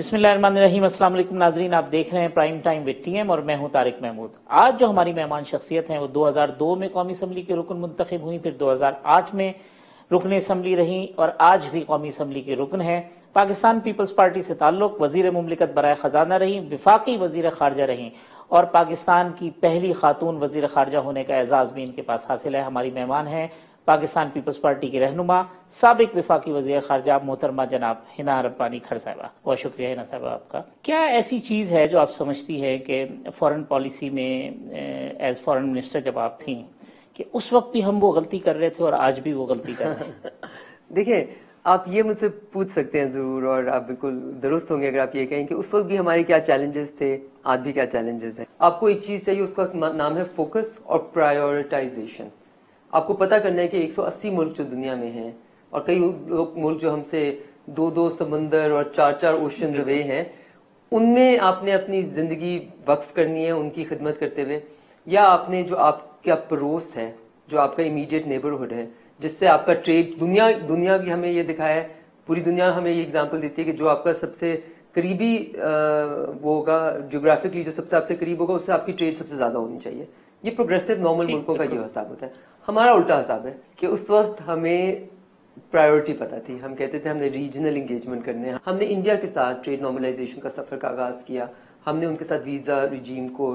بسم اللہ الرحمن الرحیم. السلام علیکم ناظرین, آپ دیکھ رہے ہیں prime time with T M اور میں ہوں طارق محمود. آج جو ہماری مہمان شخصیت ہیں وہ 2002 میں قومی اسمبلی کے رکن منتخب ہوئی, پھر 2008 میں رکن اسمبلی رہیں اور آج بھی قومی اسمبلی کے رکن ہیں. پاکستان پیپلز پارٹی سے تعلق, وزیر مملکت برائے خزانہ رہیں, وفاقی وزیر خارجہ رہیں اور پاکستان کی پہلی خاتون وزیر خارجہ ہونے کا اعزاز بھی ان کے پاس حاصل ہے. ہماری مہمان ہیں پاکستان پیپلز پارٹی کے رہنما, سابق وفاقی وزیر خارجہ محترمہ جناب حنا ربانی کھر صاحبہ. بہت شکریہ حنا صاحبہ آپ کا. کیا ایسی چیز ہے جو آپ سمجھتی ہے کہ فارن پالیسی میں ایز فارن منسٹر جب آپ تھیں کہ اس وقت بھی ہم وہ غلطی کر رہے تھے اور آج بھی وہ غلطی کر رہے ہیں؟ دیکھیں, آپ یہ مجھ سے پوچھ سکتے ہیں ضرور, اور آپ بالکل درست ہوں گے اگر آپ یہ کہیں کہ اس وقت بھی ہمارے کیا چیلنجز تھے, آج بھی کیا چیلنجز ہیں. آپ کو ایک چیز چاہیے, اس کا نام ہے فوکس اور پرائیورٹائزیشن. آپ کو پتہ کرنا ہے کہ 180 ملک جو دنیا میں ہیں اور کئی ملک جو ہم سے 2 سمندر اور 4 اوشن روے ہیں, ان میں آپ نے اپنی زندگی وقف کرنی ہے ان کی خدمت کرتے ہوئے, یا آپ نے جو آپ کا پڑوس ہے, جو آپ کا امیڈیٹ نیبرہڈ ہے, جس سے آپ کا ٹریڈ, دنیا بھی ہمیں یہ دکھایا ہے, پوری دنیا ہمیں یہ ایگزامپل دیتی ہے کہ جو آپ کا سب سے قریبی وہ ہوگا, جغرافکلی جو سب سے آپ سے قریب ہوگا, اس سے آپ کی ٹریڈ سب سے زیادہ ہونی چاہیے. یہ پروگریسو نارمل ملکوں کا یہ حساب ہوتا ہے. ہمارا الٹا حساب ہے کہ اس وقت ہمیں پرائیورٹی پتہ تھی. ہم کہتے تھے ہم نے ریجنل انگیجمنٹ کرنے ہیں. ہم نے انڈیا کے ساتھ ٹریڈ نارملائزیشن کا سفر کا آغاز کیا. ہم نے ان کے ساتھ ویزا ریجیم کو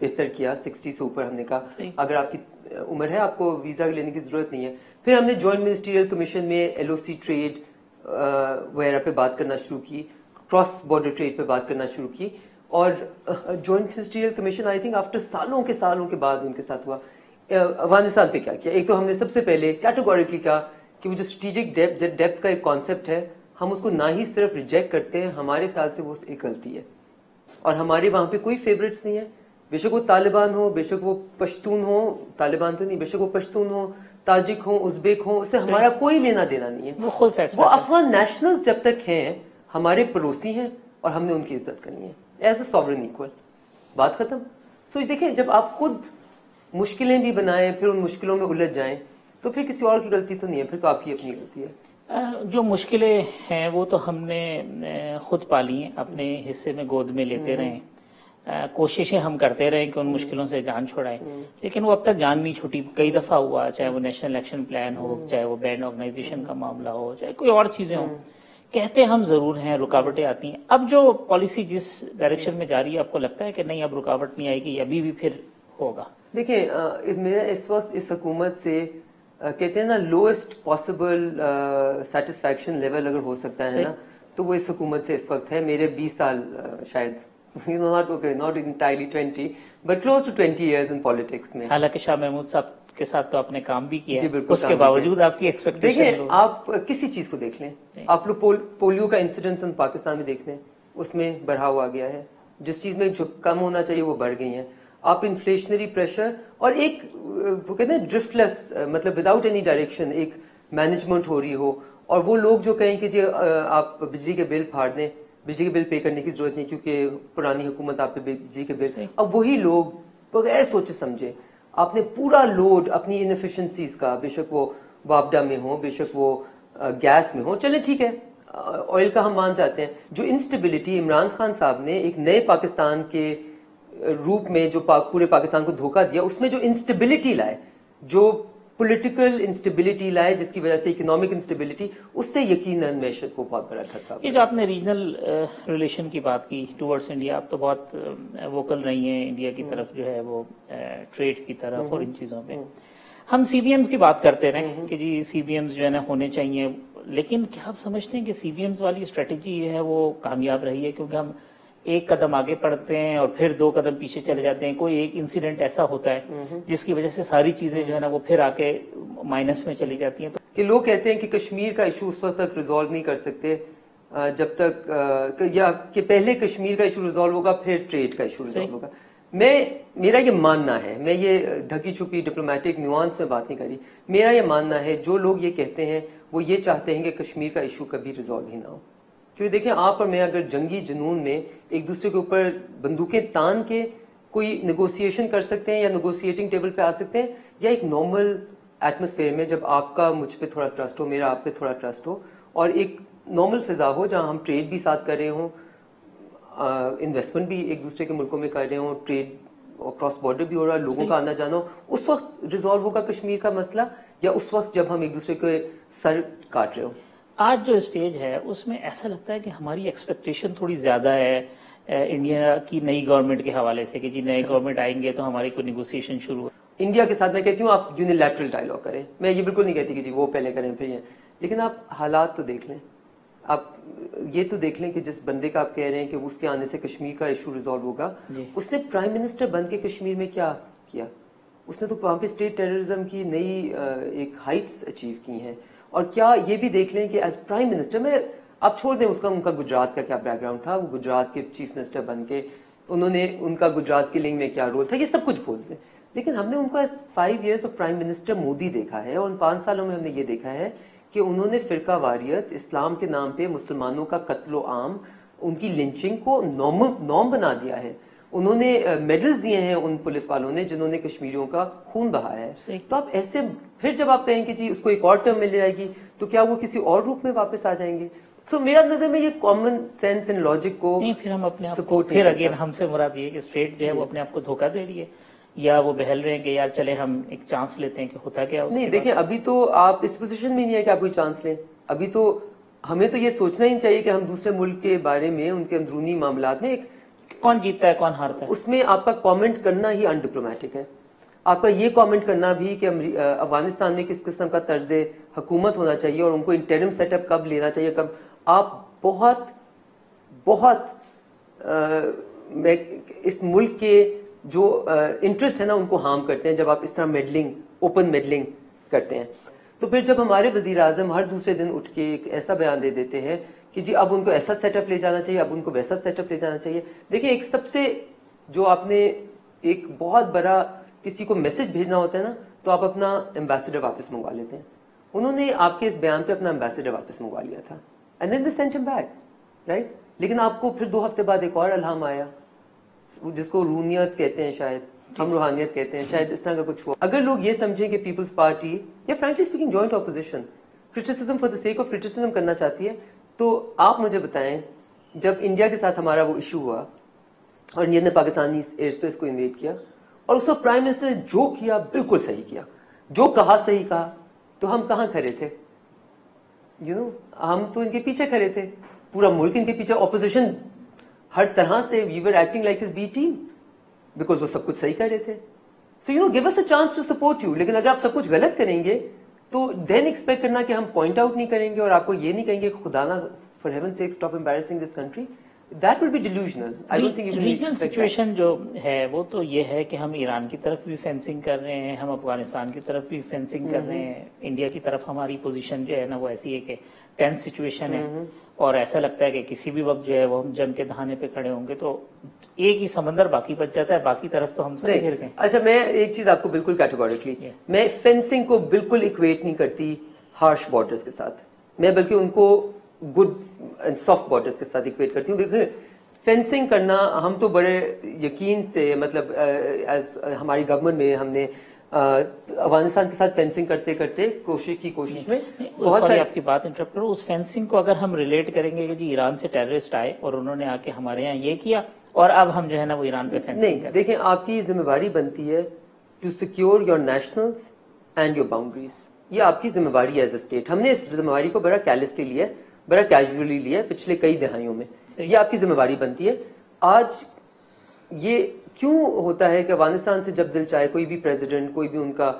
بہتر کیا. 60 سے اوپر ہم نے کہا اگر آپ کی عمر ہے آپ کو ویزا لینے کی ضرورت نہیں ہے. پھر ہم نے جوائنٹ منسٹریل کمیشن میں LOC ٹریڈ وغیرہ پہ بات کرنا شروع کی, کراس بارڈر ٹریڈ پہ بات کرنا شروع کی. اور joint ministerial commission I think after سالوں کے بعد ان کے ساتھ ہوا. افغانستان پہ کیا کیا, ایک تو ہم نے سب سے پہلے کیٹیگوریکلی کہا کہ وہ جو اسٹریٹجک ڈیپتھ کا ایک کانسیپٹ ہے, ہم اس کو نہ ہی صرف ریجیکٹ کرتے ہیں, ہمارے خیال سے وہ ایک غلطی ہے. اور ہمارے وہاں پہ کوئی فیوریٹس نہیں ہے, بے شک وہ طالبان ہو, بے شک وہ پشتون ہو, طالبان تو نہیں, بے شک وہ پشتون ہو, تاجک ہوں, ازبیک ہوں, اس سے ہمارا کوئی لینا دینا نہیں ہے. وہ خود فیصلہ, وہ افغان نیشنل جب تک ہیں ہمارے پڑوسی ہیں اور ہم نے ان کی عزت کرنی ہے ایز اے سوورن ایکول. بات ختم. سو دیکھیں, جب آپ خود مشکلیں بھی بنائیں پھر ان مشکلوں میں الجھ جائیں تو پھر کسی اور کی غلطی تو نہیں ہے, پھر تو آپ کی اپنی غلطی ہے. جو مشکلیں ہیں وہ تو ہم نے خود پالی ہیں, اپنے حصے میں گود میں لیتے رہے, کوششیں ہم کرتے رہے کہ ان مشکلوں سے جان چھڑائیں, لیکن وہ اب تک جان نہیں چھوٹی. کئی دفعہ ہوا, چاہے وہ نیشنل ایکشن پلان ہو, چاہے وہ بینڈ آرگنائزیشن کا معاملہ ہو, چاہے کوئی اور چیزیں ہوں, کہتے ہم ضرور ہیں, رکاوٹیں آتی ہیں. اب جو پالیسی جس ڈائریکشن میں جاری ہے, آپ کو لگتا ہے کہ نہیں اب رکاوٹ نہیں آئے گی, ابھی بھی پھر ہوگا؟ دیکھیں, میرا اس وقت اس حکومت سے کہتے ہیں نا لوئسٹ پاسبل سیٹسفیکشن لیول اگر ہو سکتا ہے نا, تو وہ اس حکومت سے اس وقت ہے. میرے 20 سال شاید not entirely 20 but close to 20 years in politics میں. حالانکہ شاہ محمود صاحب کے ساتھ تو آپ نے کام بھی کیا, بالکل, اس کے باوجود آپ کی ایکسپیکٹیشن. دیکھیں, آپ کسی چیز کو دیکھ لیں, آپ لوگ پولیو کا انسیڈنس پاکستان میں دیکھ لیں, اس میں بڑھاؤ آ گیا ہے. جس چیز میں جو کم ہونا چاہیے وہ بڑھ گئی ہیں. آپ انفلیشنری پریشر اور ایک وہ کہتے ہیں ڈرفٹ لیس, مطلب وداؤٹ اینی ڈائریکشن ایک مینجمنٹ ہو رہی ہو, اور وہ لوگ جو کہیں کہ جی آپ بجلی کے بل پھاڑ دیں, بجلی کے بل پے کرنے کی ضرورت نہیں کیونکہ پرانی حکومت آپ پہ بجلی کے بل, اب وہی لوگ بغیر سوچے سمجھے آپ نے پورا لوڈ اپنی انفیشنسیز کا, بے شک وہ وابڈا میں ہو, بے شک وہ گیس میں ہو, چلے ٹھیک ہے آئل کا ہم مان جاتے ہیں. جو انسٹیبلٹی عمران خان صاحب نے ایک نئے پاکستان کے روپ میں جو پورے پاکستان کو دھوکہ دیا, اس میں جو انسٹیبلٹی لائے, جو پولیٹیکل انسٹیبلٹی لائے, جس کی وجہ سے اکنامک انسٹیبلٹی, اس سے یقیناً معیشت کو بہت بڑا خطرہ. یہ جو آپ نے ریجنل ریلیشن کی بات کی ٹورڈز انڈیا, آپ تو بہت ووکل رہی ہیں انڈیا کی طرف جو ہے وہ ٹریڈ کی طرف اور ان چیزوں پہ. ہم CBMs کی بات کرتے رہے کہ جی CBMs جو ہے نا ہونے چاہیے, لیکن کیا آپ سمجھتے ہیں کہ CBMs والی اسٹریٹجی جو ہے وہ کامیاب رہی ہے؟ کیونکہ ہم ایک قدم آگے پڑھتے ہیں اور پھر 2 قدم پیچھے چلے جاتے ہیں. کوئی ایک انسیڈنٹ ایسا ہوتا ہے جس کی وجہ سے ساری چیزیں جو ہے نا وہ پھر آ کے مائنس میں چلی جاتی ہیں. کہ لوگ کہتے ہیں کہ کشمیر کا ایشو اس وقت تک ریزالو نہیں کر سکتے جب تک یا کہ پہلے کشمیر کا ایشو ریزالو ہوگا پھر ٹریڈ کا ایشو ریزالو ہوگا. میرا یہ ماننا ہے, میں یہ ڈھکی چھپی ڈپلومیٹک نیوانس میں بات نہیں کر رہی, میرا یہ ماننا ہے جو لوگ یہ کہتے ہیں وہ یہ چاہتے ہیں کہ کشمیر کا ایشو کبھی ریزالو ہی نہ ہو. کیونکہ دیکھیں, آپ اور میں اگر جنگی جنون میں ایک دوسرے کے اوپر بندوقیں تان کے کوئی نیگوسیشن کر سکتے ہیں یا نیگوسیٹنگ ٹیبل پہ آ سکتے ہیں, یا ایک نارمل ایٹماسفیئر میں جب آپ کا مجھ پہ تھوڑا ٹرسٹ ہو, میرا آپ پہ تھوڑا ٹرسٹ ہو, اور ایک نارمل فضا ہو جہاں ہم ٹریڈ بھی ساتھ کر رہے ہوں, انویسٹمنٹ بھی ایک دوسرے کے ملکوں میں کر رہے ہوں, ٹریڈ اور کراس بارڈر بھی ہو رہا ہے, لوگوں کا آنا جانا ہو, اس وقت ریزالو ہوگا کشمیر کا مسئلہ, یا اس وقت جب ہم ایک دوسرے کے سر کاٹ رہے ہو؟ آج جو اسٹیج ہے اس میں ایسا لگتا ہے کہ ہماری ایکسپیکٹیشن تھوڑی زیادہ ہے انڈیا کی نئی گورنمنٹ کے حوالے سے کہ جی نئے گورنمنٹ آئیں گے تو ہماری کوئی نیگوسیشن شروع ہو. انڈیا کے ساتھ میں کہتی ہوں آپ یونیلیٹرل ڈائلاگ کریں, میں یہ بالکل نہیں کہتی کہ جی وہ پہلے کریں پھر یہ, لیکن آپ حالات تو دیکھ لیں, آپ یہ تو دیکھ لیں کہ جس بندے کا آپ کہہ رہے ہیں کہ اس کے آنے سے کشمیر کا ایشو ریزالو ہوگا, اس نے پرائم منسٹر بن کے کشمیر میں کیا کیا؟ اس نے تو وہاں پہ اسٹیٹ ٹیررزم کی نئی ایک ہائٹس اچیو کی ہیں. اور کیا یہ بھی دیکھ لیں کہ ایز پرائم منسٹر, میں آپ چھوڑ دیں ان کا گجرات کا کیا بیک گراؤنڈ تھا, وہ گجرات کے چیف منسٹر بن کے انہوں نے ان کا گجرات کی لنگ میں کیا رول تھا, یہ سب کچھ بھول دیں, لیکن ہم نے ان کو 5 years of prime minister Modi دیکھا ہے, اور ان 5 سالوں میں ہم نے یہ دیکھا ہے کہ انہوں نے فرقہ واریت, اسلام کے نام پہ مسلمانوں کا قتل و عام, ان کی لنچنگ کو نارم بنا دیا ہے. انہوں نے میڈلز دیے ہیں ان پولیس والوں نے جنہوں نے کشمیریوں کا خون بہایا ہے. تو آپ ایسے پھر جب آپ کہیں کہ جی اس کو ایک اور ٹرم مل جائے گی تو کیا وہ کسی اور روپ میں واپس آ جائیں گے؟ سو میرا نظر میں یہ کامن سینس اینڈ لاجک کو نہیں, پھر ہم اپنے آپ کو پھر اگین ہم سے مراد یہ کہ اسٹیٹ جو ہے وہ اپنے آپ کو دھوکہ دے رہی ہے, یا وہ بہل رہے ہیں کہ یار چلے ہم ایک چانس لیتے ہیں کہ ہوتا کیا. نہیں دیکھیں, ابھی تو آپ اس پوزیشن میں نہیں ہے کہ آپ کوئی چانس لیں. ابھی تو ہمیں تو یہ سوچنا ہی چاہیے کہ ہم دوسرے ملک کے بارے میں, ان کے اندرونی معاملات میں ایک کون جیتتا ہے کون ہارتا ہے, اس میں آپ کا کامنٹ کرنا ہی انڈپلومیٹک ہے. آپ کا یہ کامنٹ کرنا بھی کہ افغانستان میں کس قسم کا طرز حکومت ہونا چاہیے اور ان کو انٹرم سیٹ اپ کب لینا چاہیے, کب, آپ بہت اس ملک کے جو انٹرسٹ ہے نا ان کو ہارم کرتے ہیں جب آپ اس طرح میڈلنگ, اوپن میڈلنگ کرتے ہیں. تو پھر جب ہمارے وزیر اعظم ہر دوسرے دن اٹھ کے ایک ایسا بیان دے دیتے ہیں کہ جی اب ان کو ایسا سیٹ اپ لے جانا چاہیے, اب ان کو ویسا سیٹ اپ لے جانا چاہیے. دیکھیں, ایک سب سے جو آپ نے ایک بہت بڑا کسی کو میسج بھیجنا ہوتا ہے نا, تو آپ اپنا ایمبیسڈر واپس منگوا لیتے ہیں. انہوں نے آپ کے اس بیان پہ اپنا ایمبیسڈر واپس منگوا لیا تھا, and then they sent them back, right. لیکن آپ کو پھر 2 ہفتے بعد ایک اور الہام آیا جس کو روحانیت کہتے ہیں, شاید ہم روحانیت کہتے ہیں, شاید اس طرح کا کچھ ہوا. اگر لوگ یہ سمجھیں کہ پیپلز پارٹی یا frankly speaking joint opposition criticism for the sake of criticism کرنا چاہتی ہے, تو آپ مجھے بتائیں جب انڈیا کے ساتھ ہمارا وہ ایشو ہوا اور انڈیا نے پاکستانی ایئر اسپیس کو انویڈ کیا, اور اس وقت پرائم منسٹر نے جو کیا بالکل صحیح کیا, جو کہا صحیح کہا, تو ہم کہاں کھڑے تھے؟ ہم تو ان کے پیچھے کھڑے تھے, پورا ملک ان کے پیچھے, اپوزیشن ہر طرح سے, we were acting like his B team because وہ سب کچھ صحیح کر رہے تھے. So give us a chance to support you. لیکن اگر آپ سب کچھ غلط کریں گے تو دین ایکسپیکٹ کرنا کہ ہم پوائنٹ آؤٹ نہیں کریں گے اور آپ کو یہ نہیں کہیں گے خدا نہ for heaven's sake stop embarrassing this country. That will be delusional. I don't think you can regional situation جو ہے وہ تو یہ ہے کہ ہم ایران کی طرف بھی فینسنگ کر رہے ہیں, ہم افغانستان کی طرف بھی فینسنگ کر رہے ہیں, انڈیا کی طرف ہماری پوزیشن جو ہے نا وہ ایسی ہے کہ ٹینس سچویشن ہے, اور ایسا لگتا ہے کہ کسی بھی وقت جو ہے وہ ہم جنگ کے دہانے پہ کھڑے ہوں گے تو ایک ہی سمندر باقی بچ جاتا ہے, باقی طرف تو ہم سب گھر گئے. اچھا, میں ایک چیز آپ کو بالکل کیٹیگوریکلی, میں فینسنگ کو بالکل اکویٹ نہیں کرتی ہارش بارڈرز کے ساتھ, میں بلکہ ان کو گڈ اینڈ سافٹ بارڈرز کے ساتھ اکویٹ کرتی ہوں. دیکھیں, فینسنگ کرنا ہم تو بڑے یقین سے, مطلب ایز ہماری گورنمنٹ میں ہم نے افغانستان کے ساتھ فینسنگ کرتے کرتے کوشش میں بہت ساری, آپ کی بات انٹرپٹ کروں, اس فینسنگ کو اگر ہم ریلیٹ کریں گے کہ جی ایران سے ٹیررسٹ آئے اور انہوں نے آ کے ہمارے یہاں یہ کیا اور اب ہم جو ہے نا وہ ایران پہ فینسنگ کریں. دیکھیں, آپ کی ذمہ داری بنتی ہے to secure your nationals and your boundaries. یہ آپ کی ذمہ داری ہے ایز اے اسٹیٹ. ہم نے اس ذمہ داری کو بڑا کیئرلیسلی لیا ہے, بڑا کیجولی لیا ہے پچھلے کئی دہائیوں میں. یہ آپ کی ذمہ داری بنتی ہے. آج یہ کیوں ہوتا ہے کہ افغانستان سے جب دل چاہے کوئی بھی پریزیڈنٹ, کوئی بھی ان کا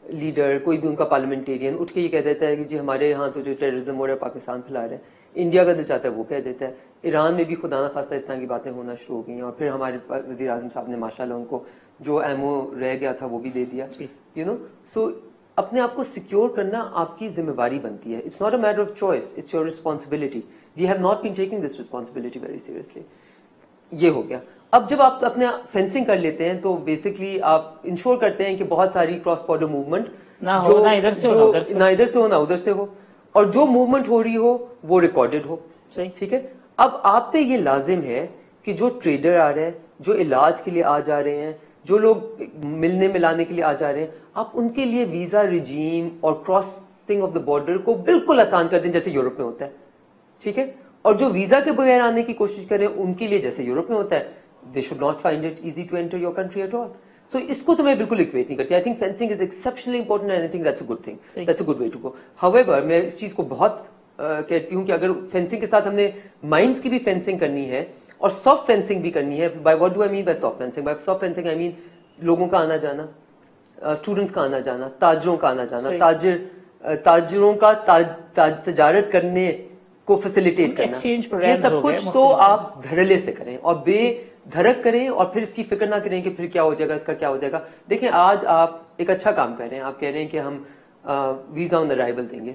لیڈر, کوئی بھی ان کا پارلیمنٹیرین اٹھ کے یہ کہہ دیتا ہے کہ جی ہمارے یہاں تو جو ٹیررزم ہو رہا ہے پاکستان پھیلا رہے ہیں. انڈیا کا دل چاہتا ہے وہ کہہ دیتا ہے. ایران میں بھی خدا نخواستہ اس طرح کی باتیں ہونا شروع ہو گئی ہیں, اور پھر ہمارے وزیر اعظم صاحب نے ماشاءاللہ ان کو جو ایمو رہ گیا تھا وہ بھی دے دیا. سو اپنے آپ کو سیکیور کرنا آپ کی ذمہ داری بنتی ہے. It's not a matter of choice, it's your responsibility. We have not been taking this responsibility very seriously. یہ ہو گیا. اب جب آپ اپنے فینسنگ کر لیتے ہیں تو بیسکلی آپ انشور کرتے ہیں کہ بہت ساری کراس بارڈر موومنٹ نہ ادھر سے ہو نہ ادھر سے ہو, اور جو موومنٹ ہو رہی ہو وہ ریکارڈڈ ہو. ٹھیک ہے. اب آپ پہ یہ لازم ہے کہ جو ٹریڈر آ رہے ہیں, جو علاج کے لیے آ جا رہے ہیں, جو لوگ ملنے ملانے کے لیے آ جا رہے ہیں, آپ ان کے لیے ویزا ریجیم اور کراسنگ آف دا بارڈر کو بالکل آسان کر دیں جیسے یورپ میں ہوتا ہے. ٹھیک ہے. اور جو ویزا کے بغیر آنے کی کوشش کریں ان کے لیے جیسے یورپ میں ہوتا ہے, they should not find it easy to enter your country at all. So اس کو تو میں بالکل اکویٹ نہیں کرتی. I think fencing is exceptionally important and I think that's a good thing, that's a good way to go. However میں اس چیز کو بہت کہتی ہوں کہ اگر فینسنگ کے ساتھ ہم نے مائنڈس کی بھی فینسنگ کرنی ہے اور سافٹ فینسنگ بھی کرنی ہے. By what do I mean by soft fencing? By soft fencing I mean لوگوں کا آنا جانا, اسٹوڈنٹس کا آنا جانا, تاجروں کا آنا جانا, تاجروں کا تجارت کرنے کو فیسیلیٹیٹ کرنا, یہ سب کچھ تو آپ دھڑلے سے کریں اور بے دھڑک کریں اور پھر اس کی فکر نہ کریں کہ پھر کیا ہو جائے گا, اس کا کیا ہو جائے گا. دیکھیں آج آپ ایک اچھا کام کر رہے ہیں, آپ کہہ رہے ہیں کہ ہم ویزا آن ارائیول دیں گے.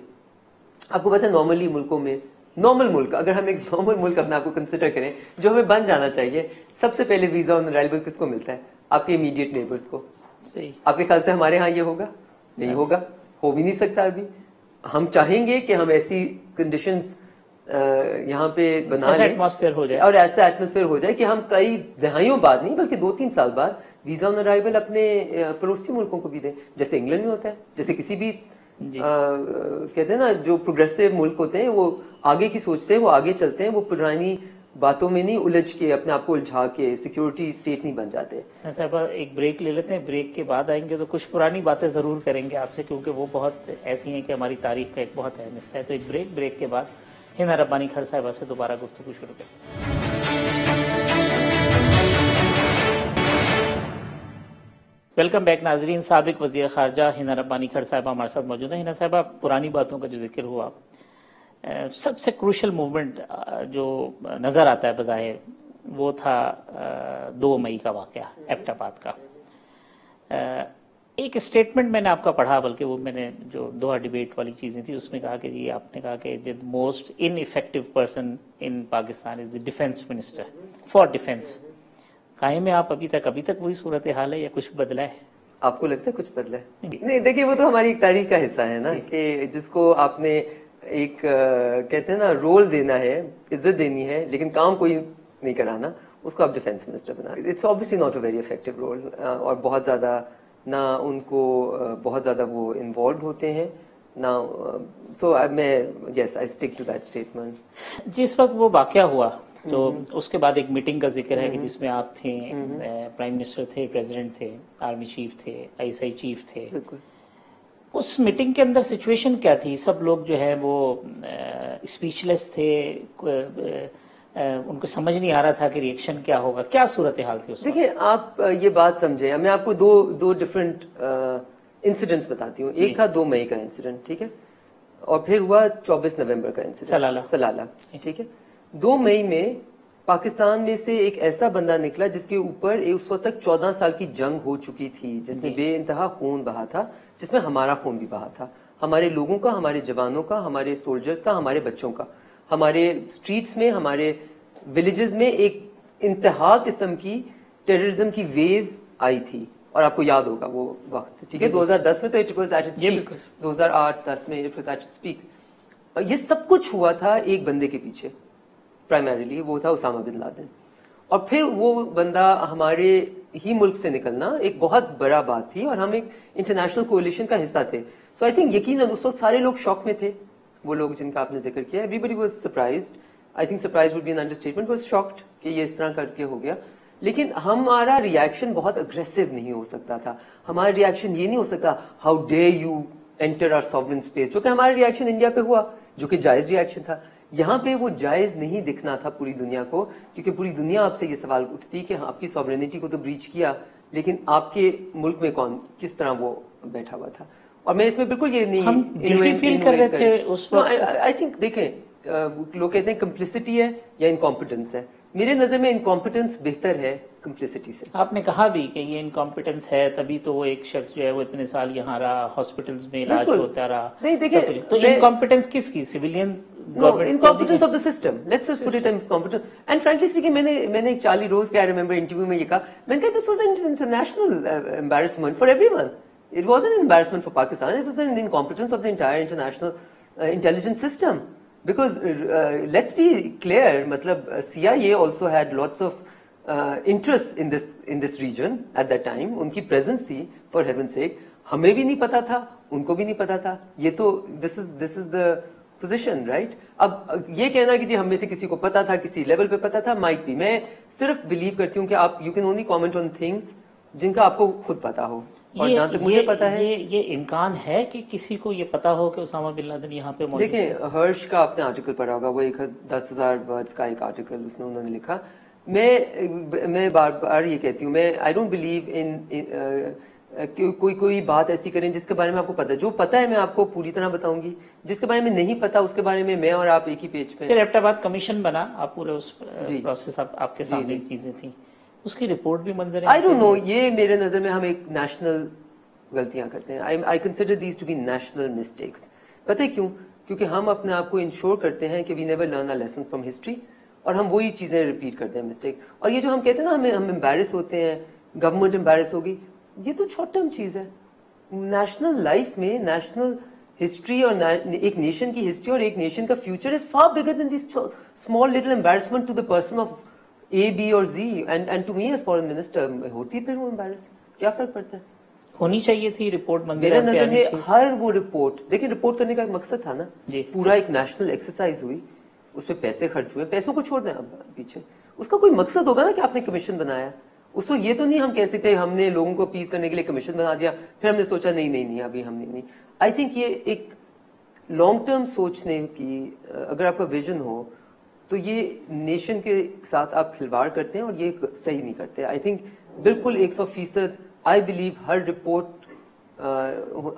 آپ کو پتا ہے نارملی ملکوں میں, نارمل ملک, اگر ہم ایک نارمل ملک اپنے آپ کو کنسیڈر کریں جو ہمیں بن جانا چاہیے, سب سے پہلے ویزا آن ارائیول کس کو ملتا ہے؟ آپ کے امیڈیٹ نیبرز کو. آپ کے خیال سے ہمارے ہاں یہ ہوگا؟ نہیں ہوگا, ہو بھی نہیں سکتا. ابھی ہم چاہیں گے کہ ہم ایسی کنڈیشنز یہاں پہ بنا لیں اور ایسا ایٹماسفیئر ہو جائے کہ ہم کئی دہائیوں بعد نہیں بلکہ 2-3 سال بعد ویزا آن ارائیول اپنے پڑوسی ملکوں کو بھی دیں, جیسے انگلینڈ میں ہوتا ہے, جیسے کسی بھی کہتے ہیں نا جو پروگریسو ملک ہوتے ہیں وہ آگے کی سوچتے ہیں, وہ آگے چلتے ہیں, وہ پرانی باتوں میں نہیں الجھ کے اپنے آپ کو الجھا کے سیکورٹی اسٹیٹ نہیں بن جاتے. صاحب ایک بریک لے لیتے ہیں, بریک کے بعد آئیں گے تو کچھ پرانی باتیں ضرور کریں گے آپ سے, کیونکہ وہ بہت ایسی ہیں کہ ہماری تاریخ کا ایک بہت اہم حصہ ہے. تو ایک بریک کے بعد ہنا ربانی کھڑ صاحبہ سے دوبارہ گفتگو شروع کریں. ویلکم بیک ناظرین. سابق وزیر خارجہ ہنا ربانی کھڑ صاحبہ ہمارے ساتھ موجود ہیں. ہنا صاحبہ, پرانی باتوں کا جو ذکر ہوا, سب سے کروشل موومنٹ جو نظر آتا ہے بظاہر وہ تھا 2 مئی کا واقعہ, ایبٹ آباد کا. ایک اسٹیٹمنٹ میں نے آپ کا پڑھا, بلکہ وہ میں نے جو دوحہ ڈیبیٹ والی چیزیں تھی اس میں کہا کہ جی آپ نے کہا کہ the most ineffective person in Pakistan is the defense minister for defense. قائم ہے آپ ابھی تک وہی صورتحال ہے یا کچھ بدلا ہے؟ آپ کو لگتا ہے کچھ بدلا ہے؟ نہیں, دیکھیے وہ تو ہماری ایک تاریخ کا حصہ ہے نا کہ جس کو آپ نے ایک کہتے ہیں نا رول دینا ہے, عزت دینی ہے, لیکن کام کوئی نہیں کرانا, اس کو آپ ڈیفینس منسٹر بنا. It's obviously not a very effective role, اور بہت زیادہ نہ ان کو بہت زیادہ وہ انوالوڈ ہوتے ہیں نہ. سو میں یس آئی اسٹک ٹو دیٹ اسٹیٹمنٹ. جس وقت وہ واقعہ ہوا تو اس کے بعد ایک میٹنگ کا ذکر ہے کہ جس میں آپ تھے, پرائم منسٹر تھے, پریزیڈنٹ تھے, آرمی چیف تھے, ISI چیف تھے. اس میٹنگ کے اندر سچویشن کیا تھی؟ سب لوگ جو ہے وہ اسپیچ لیس تھے, ان کو سمجھ نہیں آ رہا تھا کہ ریئیکشن کیا ہوگا, کیا صورتحال تھی اس وقت؟ دیکھیں آپ یہ بات سمجھیں, میں آپ کو دو ڈفرینٹ انسیڈنٹس بتاتی ہوں. ایک تھا 2 مئی کا انسیڈنٹ, ٹھیک ہے, اور پھر ہوا 24 نومبر کا انسیڈنٹ سلالہ, ٹھیک ہے. 2 مئی میں پاکستان میں سے ایک ایسا بندہ نکلا جس کے اوپر اس وقت تک 14 سال کی جنگ ہو چکی تھی, جس میں بے انتہا خون بہا تھا, جس میں ہمارا خون بھی بہا تھا, ہمارے لوگوں کا, ہمارے جوانوں کا, ہمارے سولجرز کا, ہمارے بچوں کا. ہمارے اسٹریٹس میں, ہمارے ولیجز میں ایک انتہا قسم کی ٹیررزم کی ویو آئی تھی, اور آپ کو یاد ہوگا وہ وقت, ٹھیک ہے. 2010 میں تو it was at its peak, 2008-10 میں it was at its peak. یہ سب کچھ ہوا تھا ایک بندے کے پیچھے, پرائمریلی وہ تھا اسامہ بن لادن. اور پھر وہ بندہ ہمارے ہی ملک سے نکلنا ایک بہت بڑا بات تھی, اور ہم ایک انٹرنیشنل کولیشن کا حصہ تھے. سو آئی تھنک یقیناً اس وقت سارے لوگ شوق میں تھے, وہ لوگ جن کا آپ نے ذکر کیا. Every was surprised. I think surprise would be an understatement. Was shocked کہ یہ اس طرح کر کے ہو گیا. لیکن ہمارا ریئیکشن بہت اگریسو نہیں ہو سکتا تھا. ہمارا ریئیکشن یہ نہیں ہو سکتا how dare you enter our sovereign space, جو کہ ہمارا ریئیکشن انڈیا پہ ہوا, جو کہ جائز ریئیکشن تھا. یہاں پہ وہ جائز نہیں دکھنا تھا پوری دنیا کو, کیونکہ پوری دنیا آپ سے یہ سوال اٹھتی کہ آپ کی سوورنٹی کو تو بریچ کیا, لیکن آپ کے ملک میں کون کس طرح وہ بیٹھا ہوا تھا. اور میں اس میں بالکل یہ نہیں فیل کر رہے تھے اس وقت. آئی تھنک دیکھیں لوگ کہتے ہیں کمپلسٹی ہے یا انکمپیٹنس ہے. میرے نظر میں انکمپیٹنس بہتر ہے کمپلسٹی سے. آپ نے کہا بھی کہ یہ انکمپیٹنس ہے, تبھی تو وہ ایک شخص جو ہے وہ اتنے سال یہاں رہا, ہاسپٹلز میں علاج ہوتا رہا. نہیں دیکھیں, تو انکمپیٹنس کس کی؟ Civilians, incompetence of the system. Let's just put it incompetence. And frankly speaking, میں نے چارلی روز کے, آئی ریمبر انٹرویو میں یہ کہا, میں نے کہا this was an international embarrassment for everyone. It wasn't an embarrassment for Pakistan, it was an incompetence of the entire international intelligence system. Because let's be clear, matlab CIA also had lots of interest in this region at that time. Unki presence thi, for heaven's sake. ہمیں بھی نہیں پتا تھا, ان کو بھی نہیں پتا تھا. یہ تو this is the position, right? اب یہ کہنا کہ جی ہم میں سے کسی کو پتا تھا, کسی لیول پہ پتا تھا, might be. میں صرف بلیو کرتی ہوں کہ آپ you can only comment on things جن کا آپ کو خود پتا ہو. اور جہاں تک مجھے پتا ہے یہ امکان ہے کہ کسی کو یہ پتا ہو کہ اسامہ بن لادن یہاں پہ موجود. دیکھیں ہرش کا آپ نے آرٹیکل پڑھا ہوگا, وہ 10,000 ورڈز کا ایک آرٹیکل انہوں نے لکھا. میں بار بار یہ کہتی ہوں, میں آئی ڈونٹ بلیو ان کوئی بات ایسی کریں جس کے بارے میں آپ کو پتا. جو پتا ہے میں آپ کو پوری طرح بتاؤں گی, جس کے بارے میں نہیں پتا اس کے بارے میں اور آپ ایک ہی پیج پہ. پھر ایبٹ آباد کمیشن بنا, آپ پورے اس پروسیس آپ کے سامنے چیزیں تھیں, اس کی رپورٹ بھی منظر آئی ڈونٹ نو. یہ میرے نظر میں ہم ایک نیشنل غلطیاں کرتے ہیں. I consider these to be national mistakes. پتہ ہے کیوں؟ کیونکہ ہم اپنے آپ کو انشور کرتے ہیں کہ we never learn our lessons from history, اور ہم وہی چیزیں ریپیٹ کرتے ہیں مسٹیک. اور یہ جو ہم کہتے ہیں نا ہم امبیرس ہوتے ہیں, گورنمنٹ امبیرس ہوگی, یہ تو شارٹ ٹرم چیز ہے. نیشنل لائف میں نیشنل ہسٹری اور ایک نیشن کی ہسٹری اور ایک نیشن کا future is far bigger than this small little embarrassment to the person of A B or Z. And to me as foreign minister ہوتی پھر وہ امبیرس, کیا فرق پڑتا ہے؟ ہونی چاہیے تھی رپورٹ منظر. میرے نظر میں ہر وہ رپورٹ, دیکھیں رپورٹ کرنے کا ایک مقصد تھا نا, پورا ایک نیشنل ایکسرسائز ہوئی, اس پہ پیسے خرچ ہوئے, پیسوں کو چھوڑ دیں آپ پیچھے, اس کا کوئی مقصد ہوگا نا کہ آپ نے کمیشن بنایا. اس کو یہ تو نہیں ہم کہہ سکتے ہم نے لوگوں کو اپیز کرنے کے لیے کمیشن بنا دیا, پھر ہم نے سوچا نہیں ابھی ہم نہیں. آئی تھنک یہ ایک لانگ ٹرم سوچنے کی, اگر آپ کا ویژن ہو تو یہ نیشن کے ساتھ آپ کھلواڑ کرتے ہیں اور یہ صحیح نہیں کرتے. آئی تھنک بالکل 100% آئی بلیو ہر رپورٹ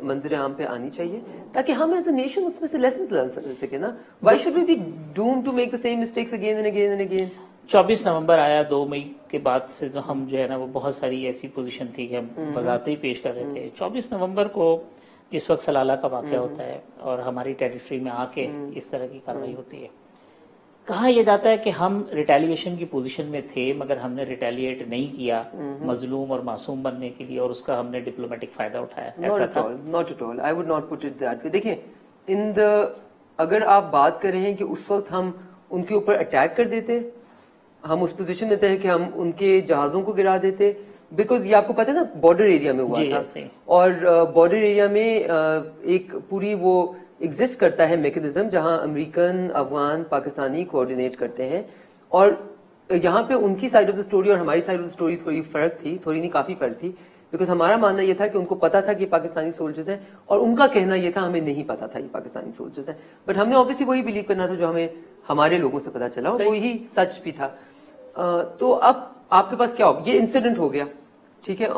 منظر عام پہ آنی چاہیے تاکہ ہم ایز اے نیشن اس میں سے لیسنز لرن سکیں نا. Why should we be doomed to make the same mistakes again and again and again. 24 نومبر آیا, 2 مئی کے بعد سے جو ہم جو ہے نا وہ بہت ساری ایسی پوزیشن تھی کہ ہم وضاحتیں پیش کر رہے تھے. 24 نومبر کو جس وقت سلالہ کا واقعہ ہوتا ہے اور ہماری ٹیریٹری میں آ کے اس طرح کی کاروائی ہوتی ہے, کہا یہ جاتا ہے کہ ہم ریٹیلیشن کی پوزیشن میں تھے مگر ہم نے ریٹیلیٹ نہیں کیا مظلوم اور معصوم بننے کے لیے, اور اس کا ہم نے ڈپلومیٹک فائدہ اٹھایا. ایسا تھا؟ Not at all. I would not put it that way. دیکھیں اگر آپ بات کر رہے ہیں کہ اس وقت ہم ان کے اوپر اٹیک کر دیتے, ہم اس پوزیشن میں تھے کہ ہم ان کے جہازوں کو گرا دیتے, بیکاز یہ آپ کو پتا ہے نا بارڈر ایریا میں ہوا تھا, اور بارڈر ایریا میں ایک پوری وہ ایگزسٹ کرتا ہے میکنزم جہاں امریکن, افغان, پاکستانی کوآرڈینیٹ کرتے ہیں. اور یہاں پہ ان کی سائڈ آف دا اسٹوری اور ہماری سائڈ آف دا اسٹوری تھوڑی فرق تھی, تھوڑی نہیں کافی فرق تھی, بیکاز ہمارا ماننا یہ تھا کہ ان کو پتا تھا کہ یہ پاکستانی سولجرز ہیں, اور ان کا کہنا یہ تھا ہمیں نہیں پتا تھا یہ پاکستانی سولجرز ہیں. بٹ ہم نے آبویسلی وہی بلیو کرنا تھا جو ہمیں ہمارے لوگوں سے پتا چلا, اور وہی سچ بھی تھا. تو اب آپ کے پاس کیا ہو, یہ انسیڈنٹ ہو گیا, ٹھیک ہے,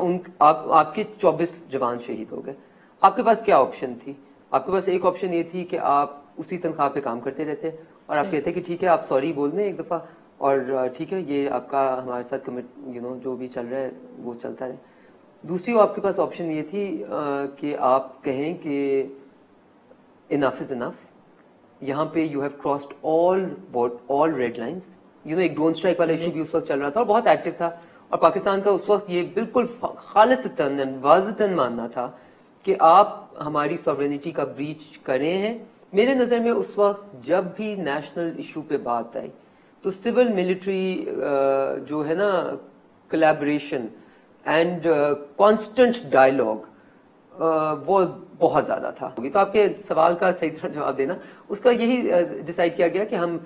آپ کے 24 جوان شہید ہو گئے. آپ کے پاس کیا آپشن تھی؟ آپ کے پاس ایک آپشن یہ تھی کہ آپ اسی تنخواہ پہ کام کرتے رہتے اور آپ کہتے کہ ٹھیک ہے آپ سوری بول دیں ایک دفعہ, اور ٹھیک ہے یہ آپ کا ہمارے ساتھ جو بھی چل رہا ہے وہ چلتا رہے. دوسری آپ کے پاس آپشن یہ تھی کہ آپ کہیں کہ انف از انف, یہاں پہ you have crossed all red lines. ایک ڈرون اسٹرائک والا ایشو بھی اس وقت چل رہا تھا اور بہت ایکٹیو تھا, اور پاکستان کا اس وقت یہ بالکل خالصتاً واضحتاً ماننا تھا کہ آپ ہماری سوورینٹی کا بریچ کرے ہیں. میرے نظر میں اس وقت جب بھی نیشنل ایشو پہ بات آئی تو سول ملٹری جو ہے نا کولیبریشن اینڈ کانسٹنٹ ڈائلاگ وہ بہت زیادہ تھا. تو آپ کے سوال کا صحیح طرح جواب دینا, اس کا یہی ڈیسائیڈ کیا گیا کہ ہم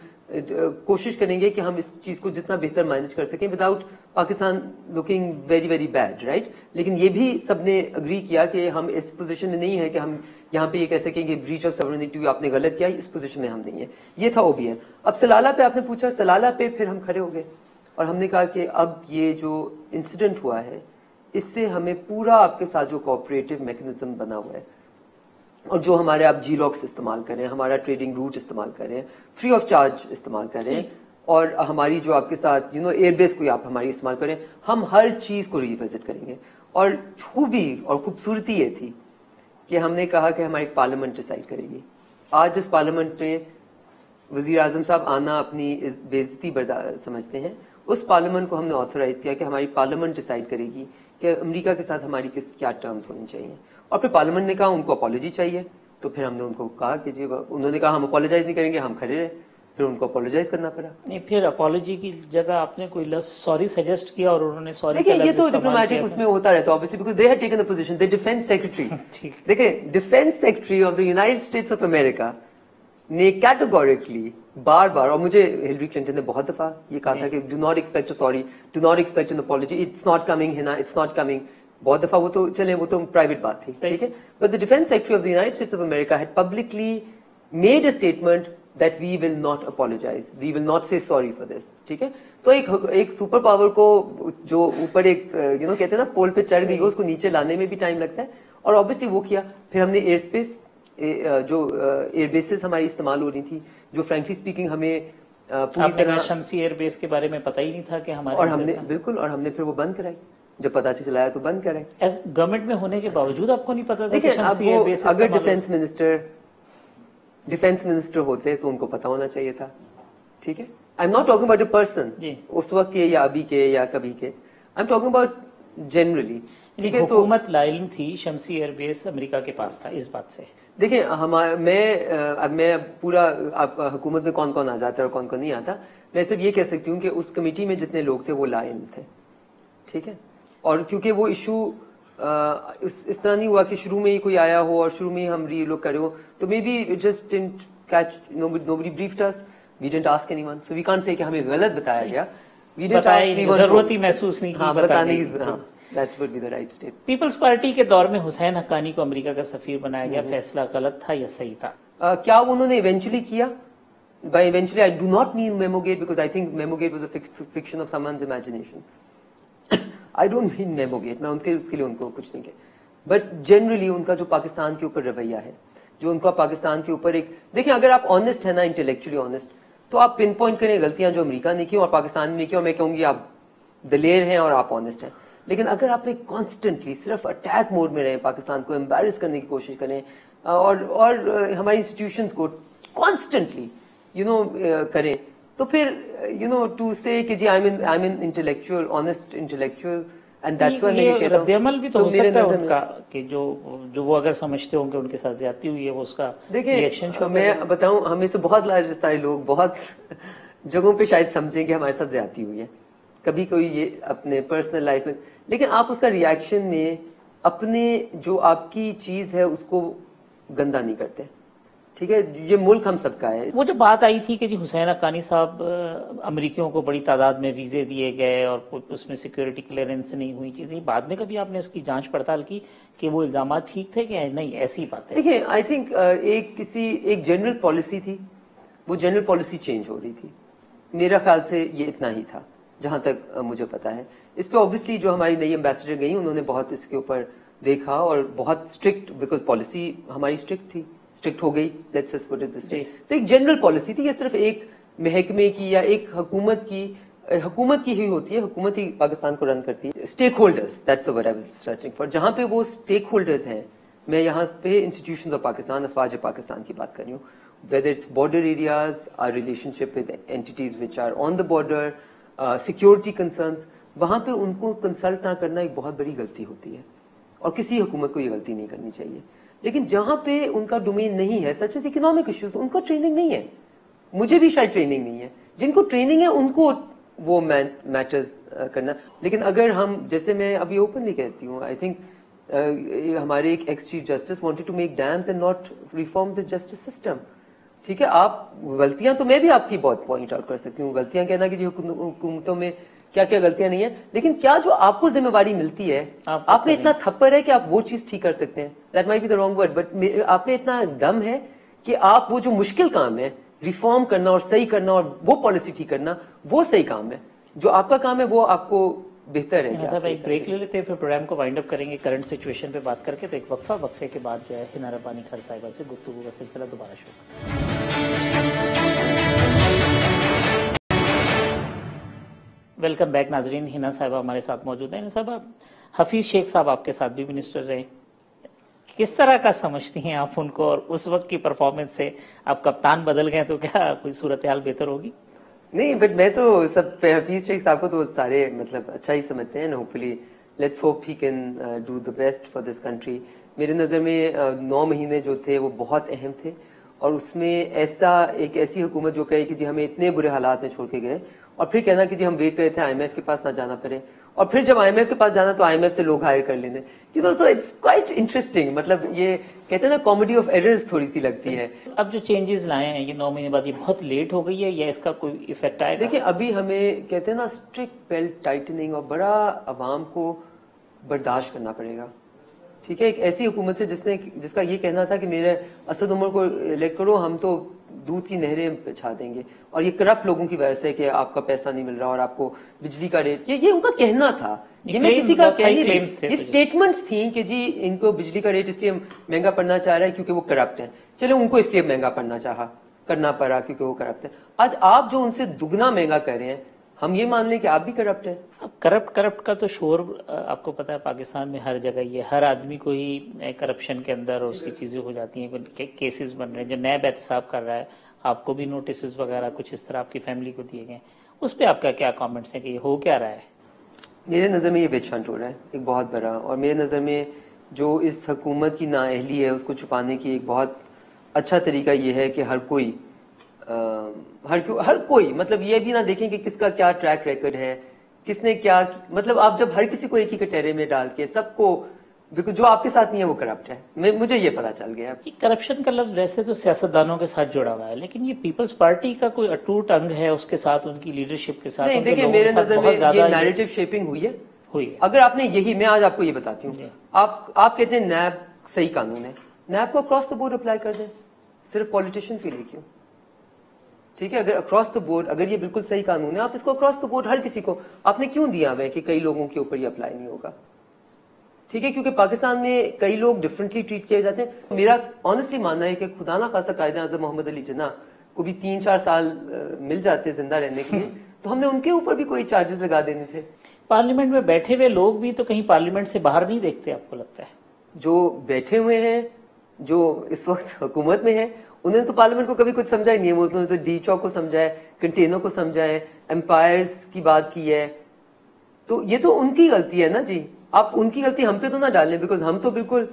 کوشش کریں گے کہ ہم اس چیز کو جتنا بہتر مینج کر سکیں without Pakistan looking very very bad, right. لیکن یہ بھی سب نے اگری کیا کہ ہم اس پوزیشن میں نہیں ہے کہ ہم یہاں پہ یہ کہہ سکیں کہ بریچ آف سوورینٹی آپ نے غلط کیا, اس پوزیشن میں ہم نہیں ہیں. یہ تھا او بی ایل. اب سلالہ پہ آپ نے پوچھا, سلالہ پہ پھر ہم کھڑے ہو گئے اور ہم نے کہا کہ اب یہ جو انسیڈنٹ ہوا ہے اس سے ہمیں پورا آپ کے ساتھ جو کوآپریٹو میکنزم بنا ہوا ہے اور جو ہمارے آپ جی لاکس استعمال کریں, ہمارا ٹریڈنگ روٹ استعمال کریں, فری آف چارج استعمال کریں, اور ہماری جو آپ کے ساتھ ایئر بیس کو آپ ہماری استعمال کریں, ہم ہر چیز کو ریوزٹ کریں گے. اور خوبی اور خوبصورتی یہ تھی کہ ہم نے کہا کہ ہماری پارلیمنٹ ڈیسائیڈ کرے گی. آج اس پارلیمنٹ میں وزیر اعظم صاحب آنا اپنی بےعزتی سمجھتے ہیں, اس پارلیمنٹ کو ہم نے آتھورائز کیا کہ ہماری پارلیمنٹ ڈیسائیڈ کرے گی کہ امریکہ کے ساتھ ہماری کیا ٹرمز ہونی چاہیے. اور پھر پارلیمنٹ نے کہا ان کو اپالوجی چاہیے, تو پھر ہم نے ان کو کہا کہ جی, انہوں نے کہا ہم اپالوجائز نہیں کریں گے, ہم کھڑے رہے, پھر ان کو اپالوجائز کرنا پڑا. نہیں, پھر اپالوجی کی جگہ آپ نے کوئی لفظ سوری سجیسٹ کیا اور انہوں نے سوری. دیکھیں یہ تو ڈپلومیٹک اس میں ہوتا رہتا ہے obviously because they had taken a position. The defense secretary دیکھیں defence secretary of the United States of America نے کیٹیگوریکلی بار بار, اور مجھے ہلری کلنٹن نے بہت دفعہ یہ کہا تھا کہ do not expect a sorry, do not expect an apology, it's not coming ہنا, اٹس ناٹ کمنگ. بہت دفعہ وہ تو چلے, وہ تو پرائیویٹ بات تھی, ٹھیک ہے. But the defence secretary of the United States of America had publicly made a statement that we will not apologize, we will not say sorry for this, ٹھیک ہے. تو ایک سپر پاور کو جو اوپر ایک کہتے ہیں نا پول پہ چڑھ گئی, اس کو نیچے لانے میں بھی ٹائم لگتا ہے, اور obviously وہ کیا. پھر ہم نے ایئر اسپیس, جو ایئر بیسز ہماری استعمال ہو رہی تھی, جو فرینکلی اسپیکنگ ہمیں پوری طرح شمسی ایئر بیس کے بارے میں پتہ ہی نہیں تھا کہ ہمارے, اور ہم نے بالکل, اور ہم نے پھر وہ بند کرائی, جب پتا چلایا تو بند کرائی. گورنمنٹ میں ہونے کے باوجود آپ کو نہیں پتا تھا کہ دیکھیں شمسی ایئر بیس اگر ڈیفینس منسٹر ہوتے تو ان کو پتا ہونا چاہیے تھا, ٹھیک ہے. I am not talking about a person اس وقت کے یا ابھی کے یا کبھی کے, I am talking about generally, ٹھیک ہے. تو حکومت لائلم تھی, شمسی ایئر بیس امریکہ کے پاس تھا, اس بات سے دیکھیں میں پورا حکومت میں کون کون آ جاتا ہے اور کون کون نہیں آتا, میں صرف یہ کہہ سکتی ہوں کہ اس کمیٹی میں جتنے لوگ تھے وہ لا علم تھے, ٹھیک ہے. اور کیونکہ وہ ایشو اس طرح نہیں ہوا کہ شروع میں ہی کوئی آیا ہو اور شروع میں ہی ہم ری لوک کرے ہو, تو maybe just didn't catch, nobody briefed us, we didn't ask anyone, so we can't say کہ ہمیں غلط بتایا گیا, we didn't ask anyone, ضرورت ہی محسوس نہیں کی بتانے کی. That would be the right step. Peoples Party کے دور میں حسین حقانی کو امریکہ کا سفیر بنایا گیا, فیصلہ غلط تھا یا صحیح تھا؟ کیا انہوں نے ایونچولی کیا؟ By eventually, I do not mean Memogate, because I think Memogate was a fiction of someone's imagination. I don't mean Memogate, میں اس کے لیے ان کو کچھ نہیں کہا, بٹ جنرلی ان کا جو پاکستان کے اوپر رویہ ہے, جو ان کا پاکستان کے اوپر ایک, دیکھیں اگر آپ آنےسٹ ہیں نا, انٹلیکچولی آنےسٹ, تو آپ پن پوائنٹ کریں غلطیاں جو امریکہ نے کی اور پاکستان میں کی, اور میں کہوں گی آپ دلیر ہیں اور آپ آنےسٹ ہیں. لیکن اگر آپ نے کانسٹنٹلی صرف اٹیک موڈ میں رہیں, پاکستان کو امبیرس کرنے کی کوشش کریں, اور ہماری انسٹیٹیوشنس کو کانسٹنٹلی کریں, تو پھر ٹو سے کہ جی I mean intellectual, honest intellectual, and that's why میں کہتا ہوں رد عمل بھی تو ہو سکتا ہے ان کا کہ جو وہ اگر سمجھتے ہوں کہ ان کے ساتھ زیادتی ہوئی ہے, وہ اس کا ریئیکشن شو. میں بتاؤں, ہمیں سے بہت سارے لوگ بہت جگہوں پہ شاید سمجھیں کہ ہمارے ساتھ زیادتی ہوئی ہے, کبھی کوئی یہ اپنے پرسنل لائف میں, لیکن آپ اس کا ریئیکشن میں اپنے جو آپ کی چیز ہے اس کو گندا نہیں کرتے, ٹھیک ہے. یہ ملک ہم سب کا ہے. وہ جو بات آئی تھی کہ جی حسین حقانی صاحب, امریکیوں کو بڑی تعداد میں ویزے دیے گئے اور اس میں سیکیورٹی کلیئرنس نہیں ہوئی چیزیں, بعد میں کبھی آپ نے اس کی جانچ پڑتال کی کہ وہ الزامات ٹھیک تھے کہ نہیں؟ ایسی بات ہے. دیکھیں آئی تھنک ایک جنرل پالیسی تھی, وہ جنرل پالیسی چینج ہو رہی تھی, میرا خیال سے یہ اتنا ہی تھا جہاں تک مجھے پتا ہے. اس پہ obviously جو ہماری نئی امبیسڈر گئی انہوں نے بہت اس کے اوپر دیکھا اور بہت اسٹرکٹ, بیکاز پالیسی ہماری اسٹرکٹ تھی, اسٹرکٹ ہو گئی, let's just put it this way. تو ایک جنرل پالیسی تھی, یہ صرف ایک محکمے کی یا ایک حکومت کی ہی ہوتی ہے, حکومت ہی پاکستان کو رن کرتی ہے. Stake holders, that's the word I was searching for, جہاں پہ وہ اسٹیک ہولڈرز ہیں, میں یہاں پہ انسٹیٹیوشنز آف پاکستان, افواج پاکستان کی بات کر رہی ہوں, whether it's border areas, our relationship with entities which are on the border, security concerns, وہاں پہ ان کو کنسلٹ نہ کرنا ایک بہت بڑی غلطی ہوتی ہے, اور کسی حکومت کو یہ غلطی نہیں کرنی چاہیے. لیکن جہاں پہ ان کا ڈومین نہیں ہے, سچ از اکنامک ایشوز, ان کو ٹریننگ نہیں ہے, مجھے بھی شاید ٹریننگ نہیں ہے, جن کو ٹریننگ ہے ان کو وہ میٹرز کرنا. لیکن اگر ہم, جیسے میں ابھی اوپنلی کہتی ہوں, آئی تھنک ہمارے ایک ex chief justice wanted to make dams and not reform the justice system, ٹھیک ہے. آپ غلطیاں تو میں بھی آپ کی بہت پوائنٹ آؤٹ کر سکتی ہوں, غلطیاں کہنا کہ جو حکومتوں میں کیا کیا غلطیاں نہیں ہیں, لیکن کیا جو آپ کو ذمہ داری ملتی ہے, آپ میں اتنا تھپر ہے کہ آپ وہ چیز ٹھیک کر سکتے ہیں. That might be the wrong word, but آپ میں اتنا دم ہے کہ آپ وہ جو مشکل کام ہے ریفارم کرنا اور صحیح کرنا اور وہ پالیسی ٹھیک کرنا, وہ صحیح کام ہے. جو آپ کا کام ہے وہ آپ کو بہتر ہے. صاحب ایک بریک لے لیتے ہیں, پھر پروگرام کو وائنڈ اپ کریں گے کرنٹ سچویشن پہ بات کر کے. تو ایک وقفے کے بعد جو ہے ہنا ربانی کھر صاحبہ سے گفتگو کا سلسلہ دوبارہ شروع. ویلکم بیک ناظرین, ہنا صاحبہ ہمارے ساتھ موجود ہیں. ہنا صاحبہ, حفیظ شیخ صاحب آپ کے ساتھ بھی منسٹر رہے, کس طرح کا سمجھتی ہیں آپ ان کو, اور اس وقت کی پرفارمنس سے اب کپتان بدل گئے تو کیا کوئی صورتحال بہتر ہوگی؟ نہیں, بٹ میں تو حفیظ شیخ صاحب کو تو سارے مطلب اچھا ہی سمجھتے ہیں. Hopefully let's hope he can do the best for this country. میرے نظر میں 9 مہینے جو تھے وہ بہت اہم تھے, اور اس میں ایسی حکومت جو کہے کہ جی ہمیں اتنے برے حالات میں چھوڑ کے گئے, اور پھر کہنا کہ جی ہم ویٹ کرے تھے IMF کے پاس نہ جانا پڑے, اور پھر جب IMF کے پاس جانا تو IMF سے لوگ ہائر کر لینے. So it's quite interesting. مطلب یہ کہتے ہیں نا کامیڈی آف ایررز تھوڑی سی لگتی ہے. اب جو چینجز لائے ہیں یہ 9 مہینے بعد یہ بہت لیٹ ہو گئی ہے یا اس کا کوئی ایفیکٹ آئے گا؟ دیکھیں ابھی ہمیں کہتے ہیں نا اسٹرکٹ بیلٹ ٹائٹننگ اور بڑا عوام کو برداشت کرنا پڑے گا. ٹھیک ہے, ایک ایسی حکومت سے جس کا یہ کہنا تھا کہ میرے اسد عمر کو الیکٹ کرو, ہم تو دودھ کی نہریں بچھا دیں گے, اور یہ کرپٹ لوگوں کی وجہ سے کہ آپ کا پیسہ نہیں مل رہا اور آپ کو بجلی کا ریٹ, یہ ان کا کہنا تھا. یہ میں کسی کا کہہ نہیں رہی, یہ اسٹیٹمنٹس تھیں کہ جی ان کو بجلی کا ریٹ اس لیے مہنگا پڑنا چاہ رہا ہے کیونکہ وہ کرپٹ ہے. چلو ان کو اس لیے مہنگا کرنا پڑا کیونکہ وہ کرپٹ ہے. آج آپ جو ان سے دگنا مہنگا کر رہے ہیں, ہم یہ مان لیں کہ آپ بھی کرپٹ ہیں. کرپٹ کا تو شور آپ کو پتا ہے پاکستان میں ہر جگہ, یہ ہر آدمی کو ہی کرپشن کے اندر اس کی چیزیں ہو جاتی ہیں, کیسز بن رہے ہیں. جو نیب احتساب کر رہا ہے, آپ کو بھی نوٹسز وغیرہ کچھ اس طرح آپ کی فیملی کو دیے گئے, اس پہ آپ کا کیا کامنٹس ہیں کہ یہ ہو کیا رہا ہے؟ میرے نظر میں یہ وچ ہنٹ ہو رہا ہے ایک بہت بڑا, اور میرے نظر میں جو اس حکومت کی نااہلی ہے اس کو چھپانے کی ایک بہت اچھا طریقہ یہ ہے کہ ہر کوئی مطلب یہ بھی نہ دیکھیں کہ کس کا کیا ٹریک ریکارڈ ہے, کس نے کیا, مطلب آپ جب ہر کسی کو ایک ہی کٹہرے میں ڈال کے سب کو, جو آپ کے ساتھ نہیں ہے وہ کرپٹ ہے. مجھے یہ پتا چل گیا. کرپشن کا لفظ ویسے تو سیاستدانوں کے ساتھ جڑا ہوا ہے, لیکن یہ پیپلز پارٹی کا کوئی اٹوٹ انگ ہے اس کے ساتھ, ان کی لیڈرشپ کے ساتھ. نہیں دیکھیں میرے نظر میں یہ نیریٹو شیپنگ ہوئی ہے. اگر آپ نے یہی, میں آج آپ کو یہ بتاتی ہوں, آپ کہتے ہیں نیب صحیح قانون ہے, نیب کو اکراس دا بورڈ اپلائی کر دیں, صرف پولیٹیشینز کے لیے کیوں؟ ٹھیک ہے, اگر اکراس دا بورڈ, اگر یہ بالکل صحیح قانون ہے, آپ اس کو اکراس دا بورڈ ہر کسی کو, آپ نے کیوں دیا ہوا ہے کہ کئی لوگوں کے اوپر یہ اپلائی نہیں ہوگا؟ ٹھیک ہے, کیونکہ پاکستان میں کئی لوگ ڈفرینٹلی ٹریٹ کیے جاتے ہیں. میرا آنیسٹلی ماننا ہے کہ خدا نہ خاصا قائد اعظم محمد علی جناح کو بھی 3-4 سال مل جاتے زندہ رہنے کے لیے, تو ہم نے ان کے اوپر بھی کوئی چارجز لگا دینے تھے. پارلیمنٹ میں بیٹھے ہوئے لوگ بھی تو کہیں پارلیمنٹ سے باہر نہیں دیکھتے, آپ کو لگتا ہے؟ جو بیٹھے ہوئے ہیں, جو اس وقت حکومت میں ہیں, انہوں نے تو پارلیمنٹ کو کبھی کچھ سمجھا ہی نہیں ہے. وہ انہوں نے تو ڈی چوک کو سمجھا ہے, کنٹینر کو سمجھا ہے, امپائرز کی بات کی ہے. تو یہ تو ان کی غلطی ہے نا جی, آپ ان کی غلطی ہم پہ تو نہ ڈالیں, بیکاز ہم تو بالکل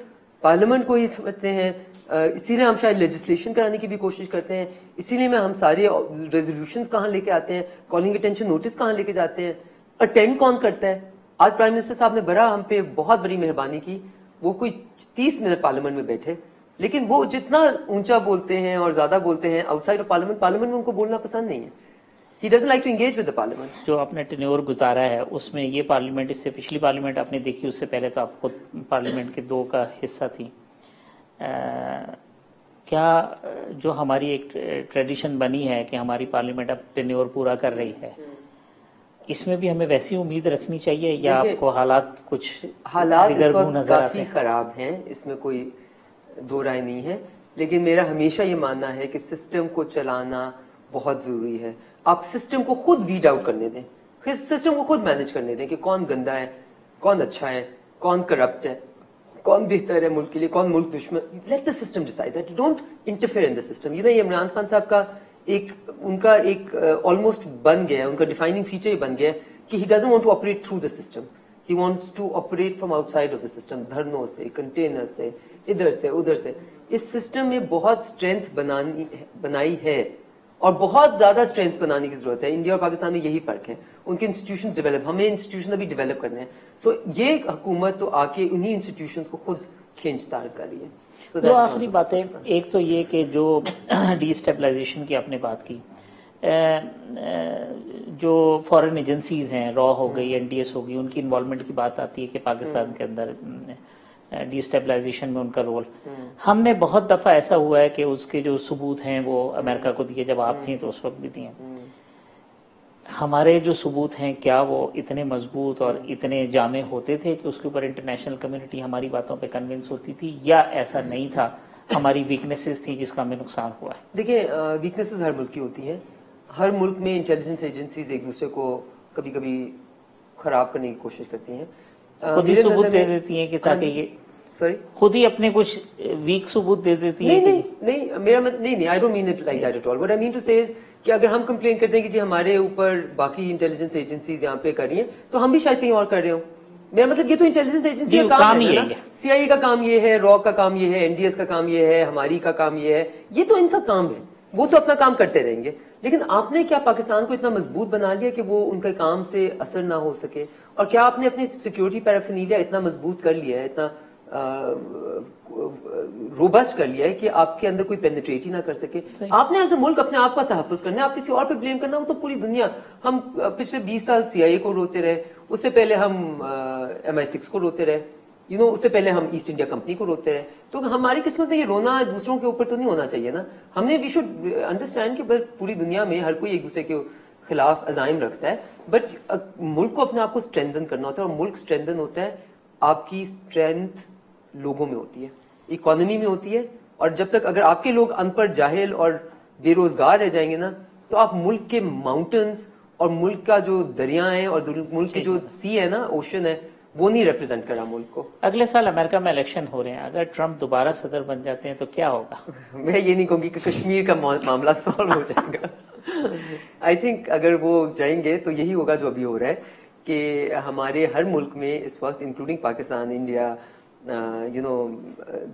پارلیمنٹ کو ہی سمجھتے ہیں. اسی لیے ہم شاید لیجسلیشن کرانے کی بھی کوشش کرتے ہیں, اسی لیے ہم سارے ریزولوشنز کہاں لے کے آتے ہیں, کالنگ اٹینشن نوٹس کہاں لے کے جاتے ہیں, اٹینڈ کون کرتا ہے. آج پرائم منسٹر صاحب نے ہم پہ بہت بڑی مہربانی کی, وہ کوئی 30 منٹ پارلیمنٹ میں بیٹھے, لیکن وہ جتنا اونچا بولتے ہیں اور زیادہ بولتے ہیں آؤٹ سائڈ آف پارلیمنٹ میں ان کو بولنا پسند نہیں ہے. He doesn't like to engage with the parliament. جو آپ نے ٹینیور گزارا ہے اس میں یہ پارلیمنٹ, اس سے پچھلی پارلیمنٹ آپ نے دیکھی, اس سے پہلے تو آپ خود پارلیمنٹ کے 2 کا حصہ تھی. کیا جو ہماری ایک ٹریڈیشن بنی ہے کہ ہماری پارلیمنٹ اب ٹینیور پورا کر رہی ہے, اس میں بھی ہمیں ویسی امید رکھنی چاہیے یا آپ کو حالات کچھ اس وقت کافی خراب ہیں, اس میں کوئی دو رائے نہیں ہے, لیکن میرا ہمیشہ یہ ماننا ہے کہ سسٹم کو چلانا بہت ضروری ہے. آپ سسٹم کو خود ویڈ آؤٹ کرنے دیں, سسٹم کو خود مینج کرنے دیں کہ کون گندا ہے, کون اچھا ہے, کون کرپٹ ہے, کون بہتر ہے ملک کے لیے, کون ملک دشمن. Let the system decide that, don't interfere in the system. یہ عمران خان صاحب کا ان کا ایک آلموسٹ بن گیا ہے, ان کا ڈیفائننگ فیچر ہی بن گیا ہے کہ he doesn't want to operate through the system, he wants to operate from out side of the system, دھرنوں سے, کنٹینر سے, ادھر سے ادھر سے. اس سسٹم میں بہت اسٹرینتھ بنائی ہے اور بہت زیادہ اسٹرینتھ بنانے کی ضرورت ہے. انڈیا اور پاکستان میں یہی فرق ہے, ان کے انسٹیٹیوشن ڈیولپ, ہمیں انسٹیٹیوشن ابھی ڈیولپ کرنے ہیں. سو یہ حکومت تو آ کے انہی انسٹیٹیوشنس کو خود کھینچتار کر رہی ہے. دو آخری باتیں, ایک تو یہ کہ جو ڈی اسٹیبلائزیشن کی آپ نے بات کی, جو فارن ایجنسیز ہیں, را ہو گئی, NDS ہو گئی, ان کی انوالومنٹ کی بات آتی ہے کہ پاکستان کے اندر ڈی اسٹیبلائزیشن میں ان کا رول. ہم نے بہت دفعہ ایسا ہوا ہے کہ اس کے جو ثبوت ہیں وہ امریکہ کو دیے, جب آپ تھیں تو اس وقت بھی دیے. ہمارے جو ثبوت ہیں کیا وہ اتنے مضبوط اور اتنے جامع ہوتے تھے کہ اس کے اوپر انٹرنیشنل کمیونٹی ہماری باتوں پہ کنونس ہوتی تھی, یا ایسا نہیں تھا, ہماری ویکنیسز تھی جس کا ہمیں نقصان ہوا ہے؟ دیکھیں ویکنیسز ہر ملک کی ہوتی ہیں, ہر ملک میں انٹیلیجنس ایجنسیز ایک دوسرے کو کبھی کبھی خراب کرنے کی کوشش کرتی ہیں, خود ہی ثبوت دے دیتی ہیں کہ تاکہ یہ خود ہی اپنے کچھ ویک ثبوت دے دیتی ہیں. نہیں میرا نہیں, I don't mean it like that at all. What I mean to say is کہ اگر ہم کمپلین کرتے ہیں کہ جی ہمارے اوپر باقی انٹیلیجنس ایجنسیز یہاں پہ کر رہی ہیں, تو ہم بھی شاید کہیں اور کر رہے ہوں. میرا مطلب یہ تو انٹیلیجنس ایجنسی کا کام ہے نا, CIA کا کام یہ ہے, را کا کام یہ ہے, NDS کا کام یہ ہے, ہماری کا کام یہ ہے, یہ تو ان کا کام ہے, وہ تو اپنا کام کرتے رہیں گے. لیکن آپ نے کیا پاکستان کو اتنا مضبوط بنا لیا کہ وہ ان کے کام سے اثر نہ ہو سکے؟ اور کیا آپ نے اپنی سیکورٹی پیرافینیلیا اتنا مضبوط کر لیا ہے, اتنا روبسٹ کر لیا ہے کہ آپ کے اندر کوئی پینیٹریٹ ہی نہ کر سکے؟ آپ نے ایز اے ملک اپنے آپ کا تحفظ کرنا ہے, آپ کسی اور پہ بلیم کرنا, وہ تو پوری دنیا. ہم پچھلے 20 سال CIA کو روتے رہے, اس سے پہلے ہم MI6 کو روتے رہے, اس سے پہلے ہم ایسٹ انڈیا کمپنی کو روتے رہے. تو ہماری قسمت میں یہ رونا دوسروں کے اوپر تو نہیں ہونا چاہیے نا. ہم نے وی شوڈ انڈرسٹینڈ کہ پوری دنیا میں ہر کوئی ایک دوسرے کے خلاف عزائم رکھتا ہے, بٹ ملک کو اپنے آپ کو اسٹرینتھن کرنا ہوتا ہے, اور ملک اسٹرینتھن ہوتا ہے آپ کی اسٹرینتھ لوگوں میں ہوتی ہے, اکانومی میں ہوتی ہے. اور جب تک اگر آپ کے لوگ ان پڑھ, جاہل اور بے روزگار رہ جائیں گے نا, تو آپ ملک کے ماؤنٹنز اور ملک کا جو دریا ہے اور ملک کی جو سی ہے نا, اوشن ہے, وہ نہیں ریپرزینٹ کر رہا ملک کو. اگلے سال امریکہ میں الیکشن ہو رہے ہیں, اگر ٹرمپ دوبارہ صدر بن جاتے ہیں تو کیا ہوگا؟ میں یہ نہیں کہوں گی کہ کشمیر کا معاملہ سالو ہو جائے گا. آئی تھنک اگر وہ جائیں گے تو یہی ہوگا جو ابھی ہو رہا ہے, کہ ہمارے ہر ملک میں اس وقت including Pakistan, India,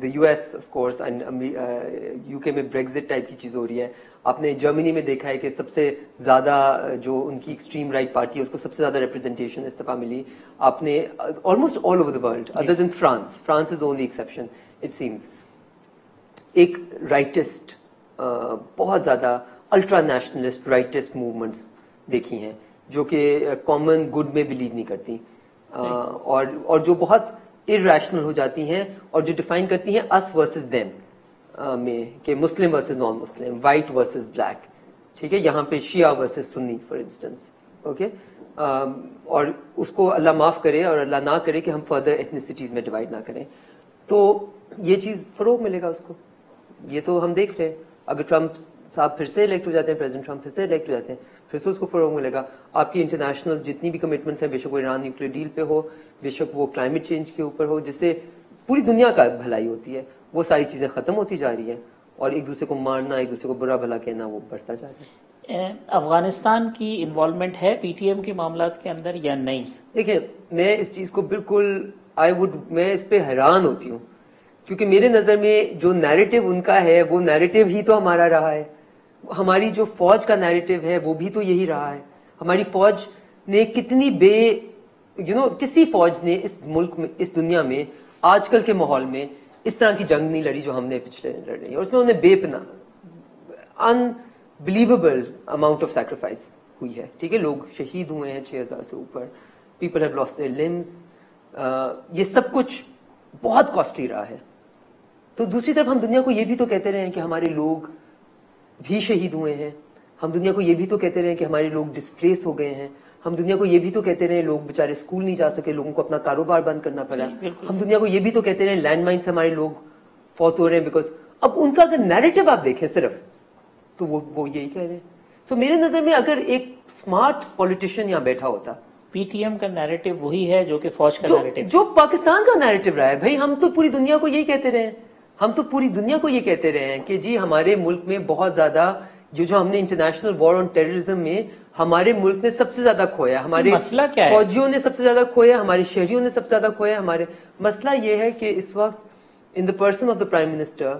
the US of course, UK میں بریگزٹ ٹائپ کی چیز ہو رہی ہے. آپ نے جرمنی میں دیکھا ہے کہ سب سے زیادہ جو ان کی ایکسٹریم رائٹ پارٹی ہے اس کو سب سے زیادہ ریپرزنٹیشن اس دفعہ ملی. آپ نے almost all over the world other than France is only exception it seems, ایک رائٹسٹ, بہت زیادہ الٹرا نیشنلسٹ رائٹسٹ موومنٹس دیکھی ہیں جو کہ کامن گڈ میں بلیو نہیں کرتی, اور جو بہت irrational ہو جاتی ہیں, اور جو ڈیفائن کرتی ہیں us versus them میں, کہ Muslim versus non Muslim, white versus black, ٹھیک ہے, یہاں پہ شیعہ ورسز سنی فار انسٹنس, اوکے, اور اس کو اللہ معاف کرے اور اللہ نہ کرے کہ ہم فردر ایتھنیسٹیز میں ڈیوائڈ نہ کریں. تو یہ چیز فروغ ملے گا اس کو, یہ تو ہم دیکھ رہے ہیں. اگر ٹرمپ صاحب پھر سے الیکٹ ہو جاتے ہیں, پریزیڈنٹ ٹرمپ پھر سے الیکٹ ہو جاتے ہیں, پھر سے اس کو فروغ ملے گا. آپ کی انٹرنیشنل جتنی بھی کمٹمنٹس ہیں, بے شک وہ ایران نیوکلیر ڈیل پہ ہو, بے شک وہ کلائمیٹ چینج کے اوپر ہو, جس سے پوری دنیا کا بھلائی ہوتی ہے, وہ ساری چیزیں ختم ہوتی جا رہی ہیں, اور ایک دوسرے کو مارنا, ایک دوسرے کو برا بھلا کہنا, وہ بڑھتا جا رہا ہے. افغانستان کی انوالومنٹ ہے پی ٹی ایم کے معاملات کے اندر یا نہیں؟ دیکھیں, میں اس چیز کو بالکل میں اس پہ حیران ہوتی ہوں, کیونکہ میرے نظر میں جو نیریٹو ان کا ہے وہ نیریٹو ہی تو ہمارا رہا ہے. ہماری جو فوج کا نیریٹو ہے وہ بھی تو یہی رہا ہے. ہماری فوج نے کتنی کسی فوج نے اس ملک میں, اس دنیا میں, آج کل کے ماحول میں اس طرح کی جنگ نہیں لڑی جو ہم نے پچھلے لڑی, اور اس میں انہیں بے پناہ unbelievable amount of sacrifice ہوئی ہے. ٹھیک ہے, لوگ شہید ہوئے ہیں 6000 سے اوپر, people have lost their limbs, یہ سب کچھ بہت کاسٹلی رہا ہے. تو دوسری طرف ہم دنیا کو یہ بھی تو کہتے رہے ہیں کہ ہمارے لوگ بھی شہید ہوئے ہیں, ہم دنیا کو یہ بھی تو کہتے رہے کہ ہمارے لوگ ڈسپلیس ہو گئے ہیں, ہم دنیا کو یہ بھی تو کہتے رہے لوگ بےچارے اسکول نہیں جا سکے, لوگوں کو اپنا کاروبار بند کرنا پڑا. ہم دنیا کو یہ بھی تو کہتے رہے لینڈ مائن سے ہمارے لوگ فوت ہو رہے ہیں بیکاز. اب ان کا اگر نیریٹو آپ دیکھیں صرف, تو وہ یہی کہہ رہے ہیں. سو میرے نظر میں اگر ایک اسمارٹ پولیٹیشین یہاں بیٹھا ہوتا, پی ٹی ایم کا نیریٹو وہی ہے جو کہ فوج کا نیریٹو, جو پاکستان کا نیریٹو رہا ہے. بھائی ہم تو پوری دنیا کو یہی کہتے رہے ہیں, ہم تو پوری دنیا کو یہ کہتے رہے ہیں کہ جی ہمارے ملک میں بہت زیادہ جو ہم نے انٹرنیشنل وار آن ٹیررزم میں ہمارے ملک نے سب سے زیادہ کھویا, ہمارے فوجیوں نے سب سے زیادہ کھویا, ہمارے شہریوں نے سب سے زیادہ کھویا. ہمارے مسئلہ یہ ہے کہ اس وقت in the person of the prime minister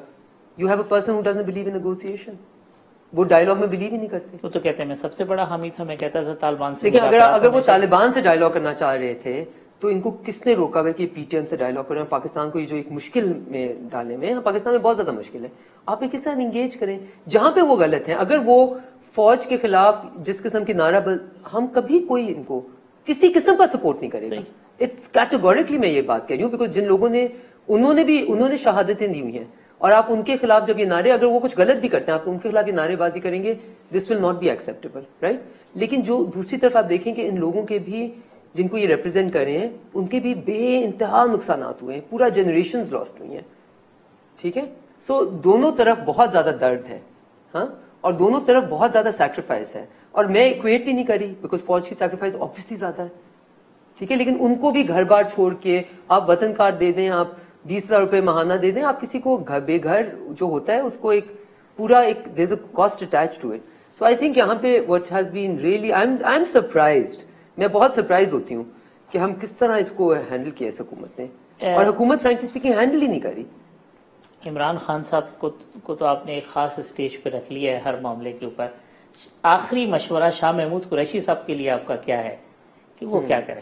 you have a person who doesn't believe in negotiation. وہ ڈائلاگ میں بلیو ہی نہیں کرتے. وہ تو کہتے ہیں میں سب سے بڑا حامی تھا, میں کہتا تھا طالبان سے. لیکن اگر وہ طالبان سے ڈائلاگ کرنا چاہ رہے تھے تو ان کو کس نے روکا ہے کہ پی ٹی ایم سے ڈائلاگ کریں, پاکستان کو یہ جو ایک مشکل میں ڈالے ہوئے ہیں, پاکستان میں بہت زیادہ مشکل ہے, آپ ایک ساتھ انگیج کریں جہاں پہ وہ غلط ہیں. اگر وہ فوج کے خلاف جس قسم کی نعرہ ہم کبھی کوئی ان کو کسی قسم کا سپورٹ نہیں کرے گا. اٹس کیٹیگوریکلی میں یہ بات کہہ رہی ہوں بیکاز جن لوگوں نے انہوں نے شہادتیں دی ہوئی ہیں, اور آپ ان کے خلاف جب یہ نعرے, اگر وہ کچھ غلط بھی کرتے ہیں آپ ان کے خلاف یہ نعرے بازی کریں گے, this will not be acceptable, right. لیکن جو دوسری طرف آپ دیکھیں کہ ان لوگوں کے بھی جن کو یہ ریپرزینٹ کر رہے ہیں ان کے بھی بے انتہا نقصانات ہوئے ہیں, پورا جنریشنز لاسٹ ہوئی ہیں. ٹھیک ہے, سو دونوں طرف بہت زیادہ درد ہے, ہاں, اور دونوں طرف بہت زیادہ سیکریفائس ہے. اور میں ایکویٹ بھی نہیں کری بیکاز فوج کی سیکریفائس آبویسلی زیادہ ہے, ٹھیک ہے, لیکن ان کو بھی گھر بار چھوڑ کے آپ وطن کارڈ دے دیں, آپ 20,000 روپے ماہانہ دے دیں, آپ کسی کو بے گھر جو ہوتا ہے اس کو ایک پورا ایک there is a cost attach to it. So I think یہاں پہ what has been really I am surprised, میں بہت سرپرائز ہوتی ہوں کہ ہم کس طرح اس کو ہینڈل کیا اس حکومت نے, اور حکومت فرینکلی اسپیکنگ ہینڈل ہی نہیں کری. عمران خان صاحب کو تو آپ نے ایک خاص اسٹیج پہ رکھ لیا ہے ہر معاملے کے اوپر. آخری مشورہ شاہ محمود قریشی صاحب کے لیے آپ کا کیا ہے کہ وہ کیا کریں؟